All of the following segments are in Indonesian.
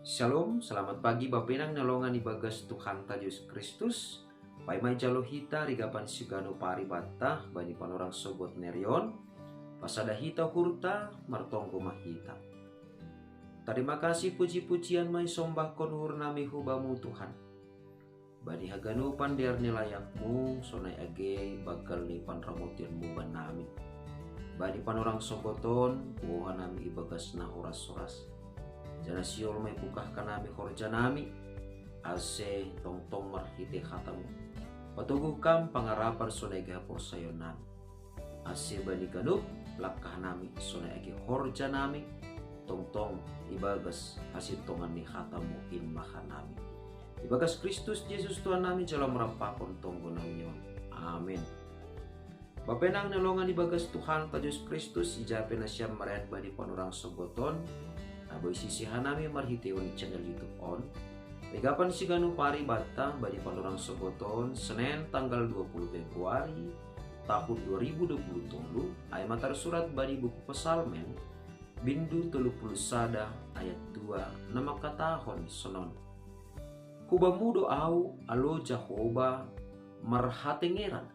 Shalom, selamat pagi Bapenang nalongan ibagas Tuhan ta Yesus Kristus. Paimay jalo hita rigapan sigano paribata bani panorang sogot nerion. Pasada hita hurta martonggo mahita. Terima kasih puji-pujian may sombah konhur nami hubamu Tuhan. Bani haganupan diar nilayakmu sonay age bagal ni panramotianmu ban nami. Bani panorang sogoton buhan nami ibagas na oras-oras. Jana siol may bukah kanami horja nami ase tongtong marhite hatamu patuguh kam pangarapan sonay gahapor sayo nami ase bani ganup lakah nami sonay agi horja nami tongtong ibagas hasintongan ni hatamu inmahan nami ibagas Kristus Yesus Tuhan nami jalan merampakon tonggo namion. Amin. Bapenang nalongan ibagas Tuhan ta Yesus Kristus ijape na siya marayat bani panurang sogoton. Aboy sisihan nami marhiteon channel YouTube on. Megapan si ganu pari bata badi panurang sogoton Senin tanggal 20 Februari tahun 2020 ay matar surat badi buku Pesalmen bindu 30 sada ayat 2 nama katahon sonon. Kubamu doau alo Jahoba marhatengeran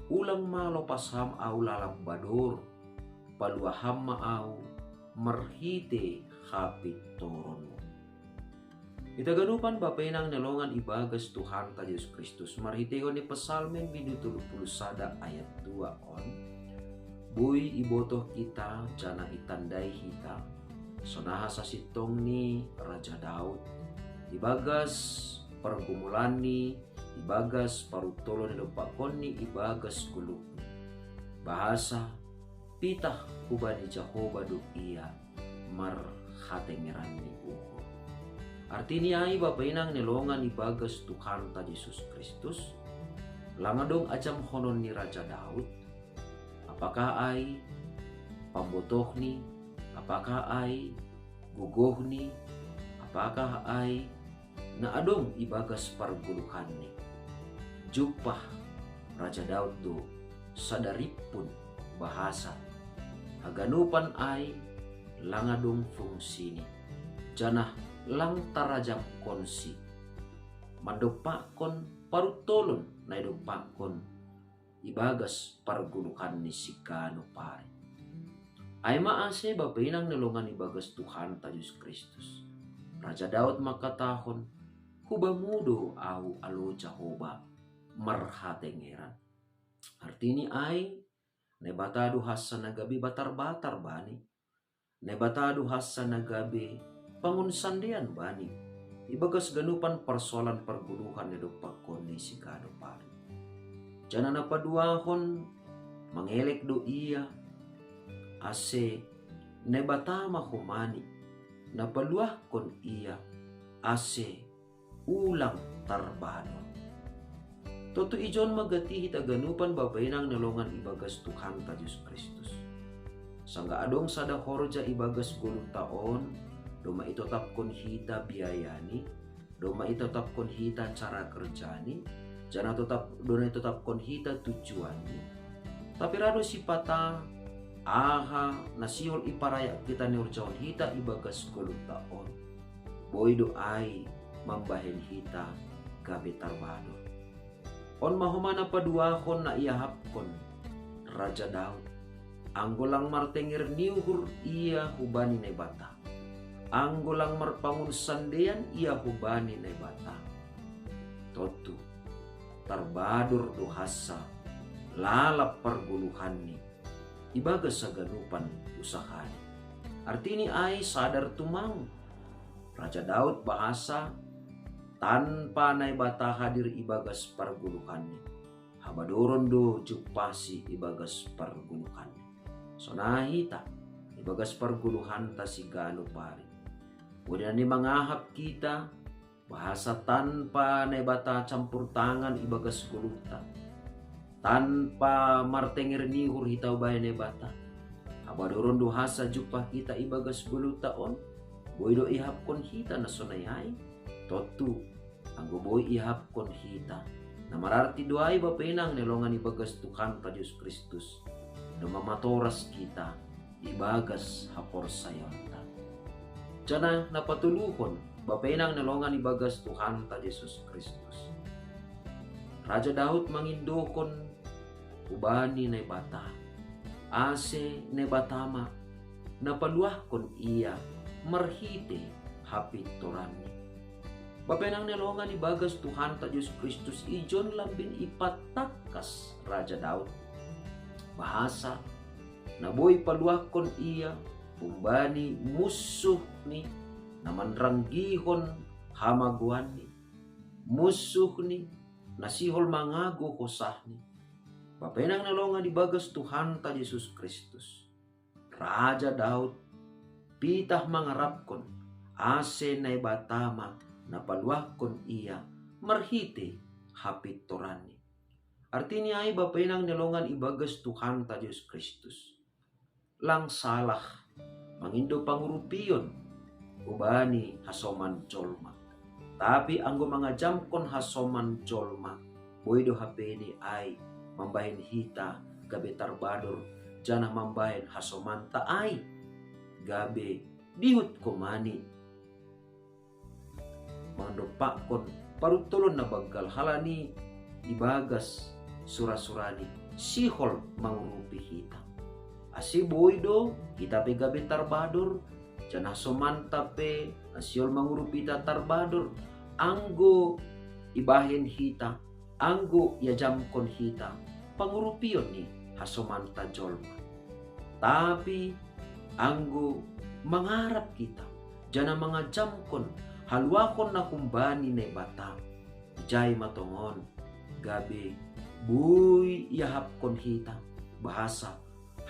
ulang malopasham au lalap bador paluaham maau merhite hapit toronmu. Ita ganupan bapenang nalongan ibagas Tuhan ta Yesus Kristus marhiteon ni Pesalmen bindu 30 sada ayat 2 on. Buy ibotoh kita jana itandai hita sonaha sasitong ni Raja Daud ibagas pergumulan ni ibagas parutolo ni lupakon ni ibagas kuluk bahasa pitah ubani Jahoba do iya marhatengeran ni uho. Artinya ay bapainang nilongan ibagas Tuhan ta Yesus Kristus langadong ajam honon ni Raja Daud. Apakah ay pambotoh ni, apakah ay gugoh ni, apakah ay naadong ibagas parguluhan ni. Jupah Raja Daud do sadaripun bahasa haganupan ay langadong fungsi ni janah lang tarajang konsi madopakon parutolon na idopakon ibagas parguluhan ni sikano pare ay maase bapainang nalongan ibagas Tuhan ta Yesus Kristus. Raja Daud makatahon hubamudo au alo Jahoba marhatengeran. Artini ay nebatado hasa nagabi batar-batar bani. Nebatado hasa nagabi pangunsandian bani. Ibagas ganupan persoalan perguluhan ni dopakon ni sigado pari. Jana napaduahon mangelek do iya ase nebatama humani napaluah kon iya ase ulang tarbado. Toto ijon magati hita ganupan babainang nalongan ibagas Tuhan ta Yesus Kristus. Sangga adong sada horja ibagas 10 taon, doma itotap kon hita biayani, doma itotap kon hita cara kerjani, jana dona itotap kon hita tujuani. Tapi rado si pata aha nasiol iparaya kita ni urjaon hita ibagas 10 taon. Boy doai mambahin hita gabi tarbado. On mahumana paduahon na iyahapkon Raja Daud anggolang martengir niuhur iya hubani na bata anggolang marpangun sandean iya hubani na bata totu tarbadur dohasa lalap perguluhan ni ibagas sa ganupan usahani. Artini ay sadar tumang Raja Daud bahasa tanpa nai bata hadir ibagas parguluhannya. Habadoron do jupasi ibagas parguluhannya. Sonahita ibagas parguluhan ta sigano pari. Kemudian ni mangahap kita bahasa tanpa nai bata campur tangan ibagas guluta. Tanpa martengir nihur hitau bae nai bata. Habadoron do hasa jupah kita ibagas guluta on. Boydo ihap kon hita na sonayay. Totu anggo boy ihap kon hita na mararti doay bapenang nilongan ibagas Tuhan ta Yesus Kristus na mamatoras kita ibagas hapor sayonta. Jana napatuluhon, bapenang nalongan ibagas Tuhan ta Yesus Kristus. Raja Daud mangindokon ubani na bata. Ase na batama, napaluahkon iya, marhite hapit torani. Bapenang nalongan ibagas Tuhan ta Yesus Kristus, ijon lambin ipatakas Raja Daud. Bahasa, naboy paluahkon iya, umbani musuh ni naman ranggihon hamaguan ni musuh ni nasihol mangago hosah ni. Bapenang nalongan ibagas Tuhan ta Yesus Kristus. Raja Daud pitah mangarapkon ase na batama napaluahkon iya marhite hapit torani. Artinya ay bapenang nalongan ibagas Tuhan ta Yesus Kristus. Lang salah mangindo pangurupiyon ubani hasoman jolma. Tapi anggo mga jamkon hasoman jolma, boydo hapeni ay mambahin hita gabe tarbador jana mambahin hasoman ta ay gabe dihut komani. Mandopakon parutulon na baggal halani ibagas surasurani sihol mangurupi hita. Asi boydo kita pe gabe tarbador jana somanta pe asiol mangurupita tarbador anggo ibahin hita anggo yajamkon hita pangurupion ni hasomanta jolma. Tapi anggo mangarap kita jana mangajamkon haluakon na kumbani ne bata jay matongon gabe buy yahapkon hita. Bahasa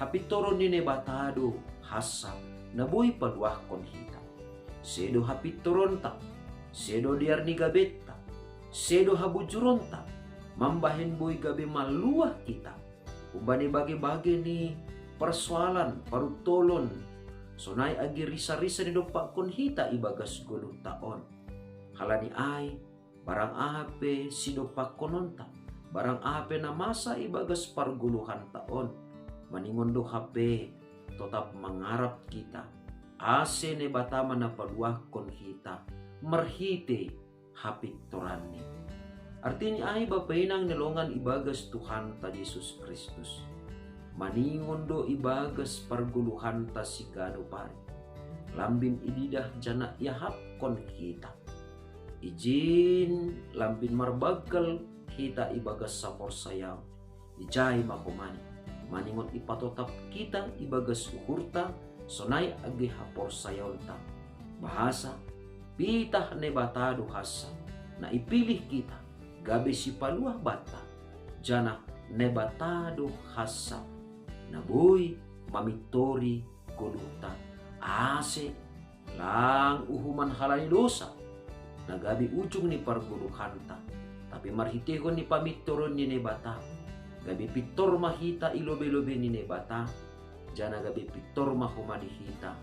hapitoron ni nebatado hasa na buhay paluahkon hita. Sedo hapitoron ta, sedo diar ni gabet ta, sedo habujuron ta, mambahin buhay gabi maluah kita. Ubani bagi-bagi ni persoalan, parutolon, sonay agi risa-risa ni dopakon hita ibagas gulong taon. Halani ay, barang ahape si dopakonon ta, barang ahape na masa ibagas parguluhan taon. Maningon do hape tetap mangarap kita ase ne batama na paluahkon kita marhite hapit torani. Artinya ay bapenang nalongan ibagas Tuhan ta Yesus Kristus. Maningon do ibagas parguluhan ta si gano pare. Lambin ididah jana yahapkon kita. Ijin lambin marbaggal kita ibagas sa porsayaw. Ijay makumani. Maningon ipatotap kita ibagas uhurta sonay agi hapor sayonta. Bahasa pitah ne batado hasa na ipilih kita gabi si paluah bata jana ne batado hasa na boy mamitori guluta ase lang uhuman halani dosa na gabi ujung ni parguluhanta tapi marhitehon ni pamitoron ni ne bata. Gabi pitor mahita ilobe-lobe ni nebata, jana gabi pitor mahumani hita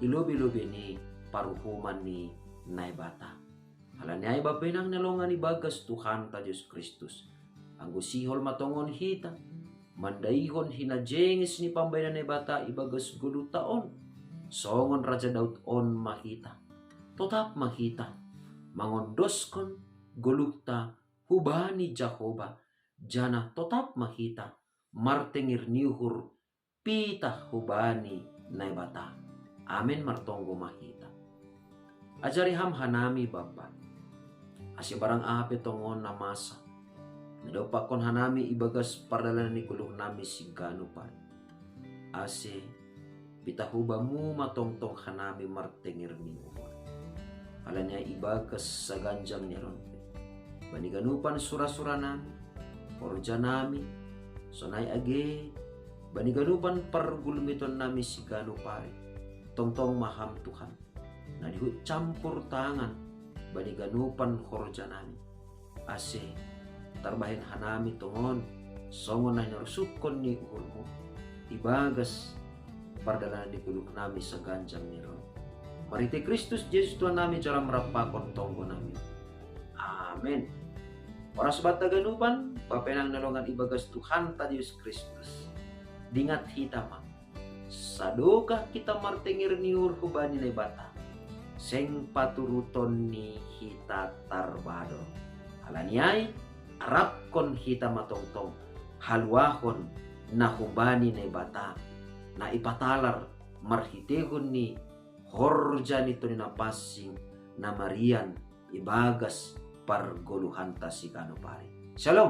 ilobe-lobe ni paruhuman ni naibata. Halani ay bapenang nalongan ibagas Tuhan ta Yesus Kristus. Anggo sihol matongon hita, mandaihon hinajengis ni pambayan nebata ibagas gulu taon. Songon Raja Daud on mahita, tetap mahita, mangondoskon gulukta hubani Jahoba. Jana tetap mahita martengir niuhur pitah hubani naibata. Amin martonggo mahita. Ajari ham hanami bapa. Asi barang ape tongon na masa. Nadopakon hanami ibagas pardalan ni guluh nami sigano pa. Ase pitahubamu matongtong hanami martengir niuhur. Alanya ibagas sa ganjang niron. Baniganupan sura-sura nami. Orja nami, sonay age, baniganupan pargulumiton nami si gano pare, tongtong maham Tuhan, na dihut campur tangan, baniganupan horja nami, ase, tarbahin hanami tongon, songon na narusukon ni uhurmo, ibagas, pardalan di kuluk nami sa ganjang niron. Marite Kristus Jesus Tuhan nami jalan merapakon tonggo nami. Amen. Para sobat taganupan, bapenang nalongan ibagas Tuhan ta Yesus Kristus. Dingat hita ma. Sadokah kita martengir niur hubani na bata. seng paturuton ni hita tarbado. Alaniay, arap kon hita matongtong, halwahon na hubani na bata, na ipatalar marhitegon ni horja nito ni napasing na Marian ibagas pargoluhanta si kanupari. Shalom!